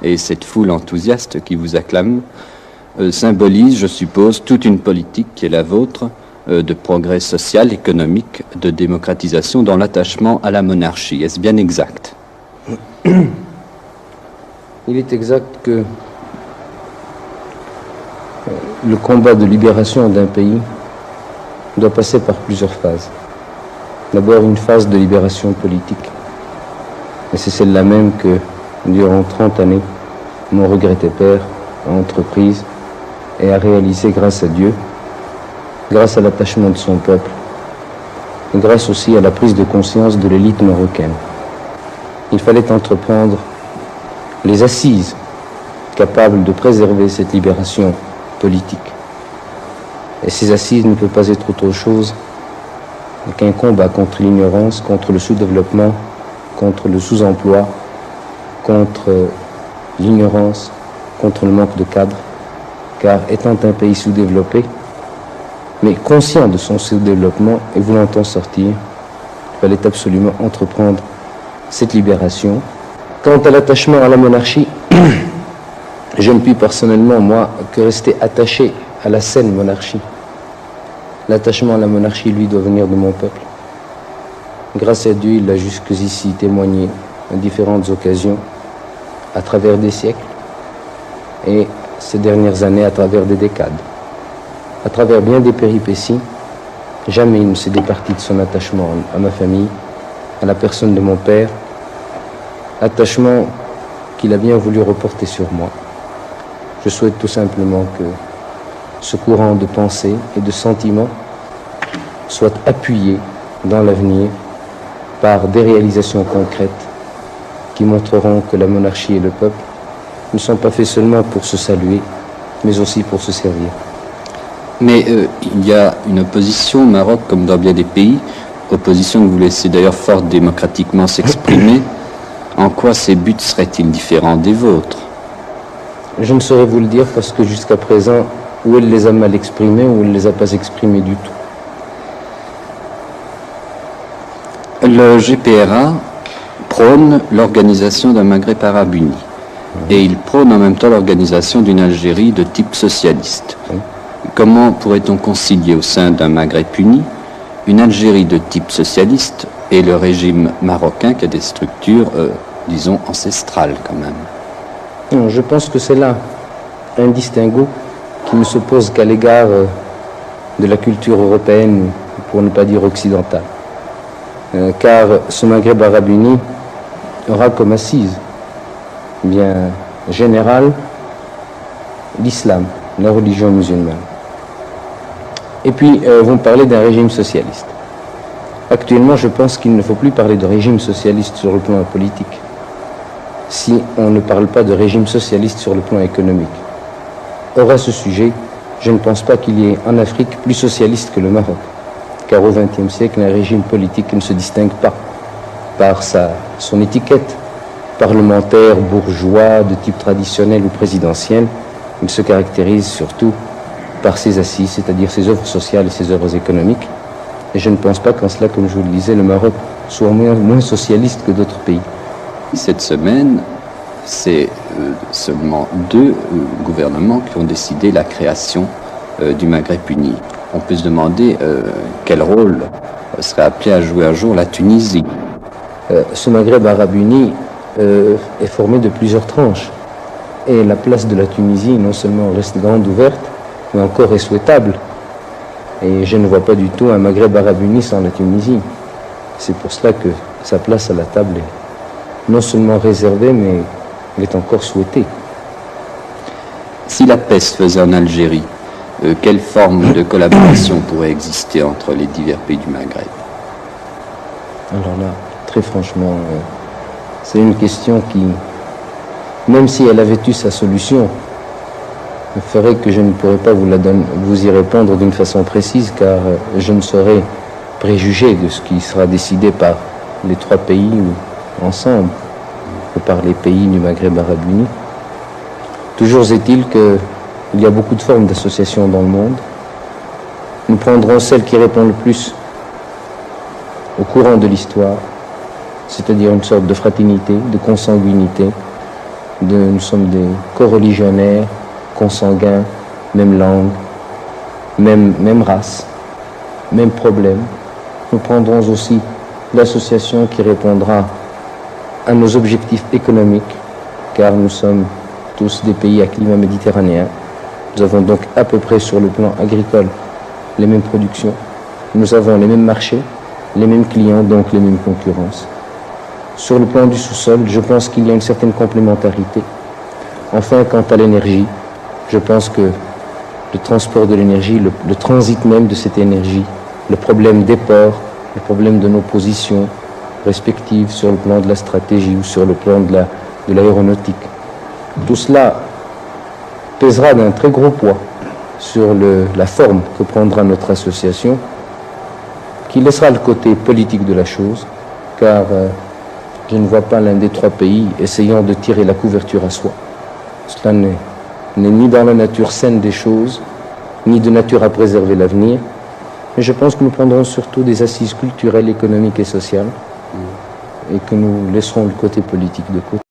et cette foule enthousiaste qui vous acclame symbolise, je suppose, toute une politique qui est la vôtre de progrès social, économique, de démocratisation dans l'attachement à la monarchie. Est-ce bien exact? Il est exact que le combat de libération d'un pays doit passer par plusieurs phases. D'abord une phase de libération politique. Et c'est celle-là même que, durant 30 années, mon regretté père a entreprise et a réalisé grâce à Dieu, grâce à l'attachement de son peuple, et grâce aussi à la prise de conscience de l'élite marocaine. Il fallait entreprendre les assises capables de préserver cette libération politique. Et ces assises ne peuvent pas être autre chose qu'un combat contre l'ignorance, contre le sous-développement, contre le sous-emploi, contre l'ignorance, contre le manque de cadres. Car étant un pays sous-développé, mais conscient de son sous-développement et voulant en sortir, il fallait absolument entreprendre cette libération. Quant à l'attachement à la monarchie, je ne puis personnellement, moi, que rester attaché à la saine monarchie. L'attachement à la monarchie, lui, doit venir de mon peuple. Grâce à Dieu, il l'a jusqu'ici témoigné à différentes occasions, à travers des siècles, et ces dernières années à travers des décades. À travers bien des péripéties, jamais il ne s'est départi de son attachement à ma famille, à la personne de mon père, attachement qu'il a bien voulu reporter sur moi. Je souhaite tout simplement que ce courant de pensée et de sentiments soit appuyé dans l'avenir par des réalisations concrètes qui montreront que la monarchie et le peuple ne sont pas faits seulement pour se saluer, mais aussi pour se servir. Mais il y a une opposition au Maroc, comme dans bien des pays, opposition que vous laissez d'ailleurs fort démocratiquement s'exprimer. En quoi ces buts seraient-ils différents des vôtres? Je ne saurais vous le dire parce que jusqu'à présent, ou elle les a mal exprimés, ou elle ne les a pas exprimés du tout. Le GPRA prône l'organisation d'un Maghreb arabe uni. Et il prône en même temps l'organisation d'une Algérie de type socialiste. Comment pourrait-on concilier au sein d'un Maghreb uni une Algérie de type socialiste et le régime marocain qui a des structures, disons, ancestrales quand même? Non, je pense que c'est là un distinguo qui ne s'oppose qu'à l'égard de la culture européenne, pour ne pas dire occidentale. Car ce Maghreb arabe uni aura comme assise bien générale l'islam, la religion musulmane. Et puis, vous me parlez d'un régime socialiste. Actuellement, je pense qu'il ne faut plus parler de régime socialiste sur le plan politique, si on ne parle pas de régime socialiste sur le plan économique. Or, à ce sujet, je ne pense pas qu'il y ait en Afrique plus socialiste que le Maroc, car au XXe siècle, un régime politique ne se distingue pas par son étiquette parlementaire, bourgeois, de type traditionnel ou présidentiel. Il se caractérise surtout par ses assises, c'est-à-dire ses œuvres sociales et ses œuvres économiques. Et je ne pense pas qu'en cela, comme je vous le disais, le Maroc soit moins socialiste que d'autres pays. Cette semaine, c'est seulement 2 gouvernements qui ont décidé la création du Maghreb uni. On peut se demander quel rôle serait appelé à jouer un jour la Tunisie. Ce Maghreb arabe uni est formé de plusieurs tranches. Et la place de la Tunisie non seulement reste grande ouverte, mais encore est souhaitable. Et je ne vois pas du tout un Maghreb arabe uni sans la Tunisie. C'est pour cela que sa place à la table est non seulement réservée, mais elle est encore souhaitée. Si la paix se faisait en Algérie, quelle forme de collaboration pourrait exister entre les divers pays du Maghreb? Alors là, très franchement, c'est une question qui, même si elle avait eu sa solution, ferait que je ne pourrais pas vous y répondre d'une façon précise, car je ne saurais préjuger de ce qui sera décidé par les 3 pays ou ensemble, ou par les pays du Maghreb arabe uni. Toujours est-il qu'il y a beaucoup de formes d'associations dans le monde. Nous prendrons celle qui répond le plus au courant de l'histoire, c'est-à-dire une sorte de fraternité, de consanguinité, nous sommes des co-religionnaires, consanguins, même langue, même race, même problème. Nous prendrons aussi l'association qui répondra à nos objectifs économiques, car nous sommes tous des pays à climat méditerranéen. Nous avons donc à peu près sur le plan agricole les mêmes productions. Nous avons les mêmes marchés, les mêmes clients, donc les mêmes concurrences. Sur le plan du sous-sol, je pense qu'il y a une certaine complémentarité. Enfin, quant à l'énergie, je pense que le transport de l'énergie, le transit même de cette énergie, le problème des ports, le problème de nos positions respectives sur le plan de la stratégie ou sur le plan de l'aéronautique, tout cela pèsera d'un très gros poids sur la forme que prendra notre association, qui laissera le côté politique de la chose, car je ne vois pas l'un des trois pays essayant de tirer la couverture à soi. Cela n'est ni dans la nature saine des choses, ni de nature à préserver l'avenir, mais je pense que nous prendrons surtout des assises culturelles, économiques et sociales, et que nous laisserons le côté politique de côté.